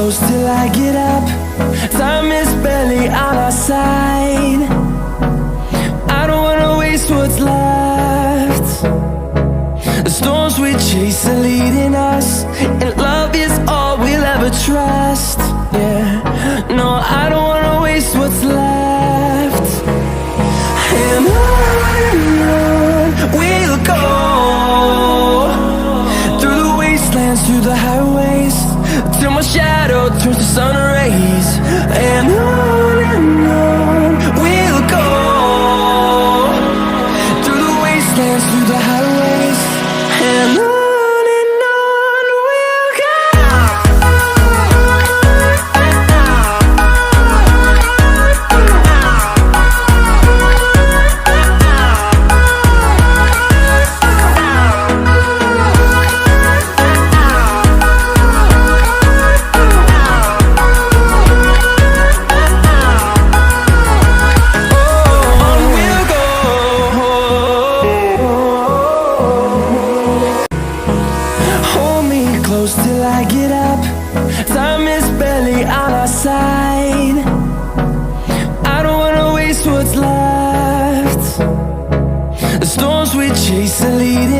close till I get up. Time is barely on our side. I don't wanna waste what's left. The storms we chase are leading us, and love is all we'll ever trust. Yeah, no, I don't wanna waste what's left. And on we'll go, through the wastelands, through the highways, till my shadow turns to sun rays. And on we'll go, through the wastelands, through the highways, and on we'll go. Close till I get up. Time is barely on our side. I don't wanna waste what's left. The storms we chase are leading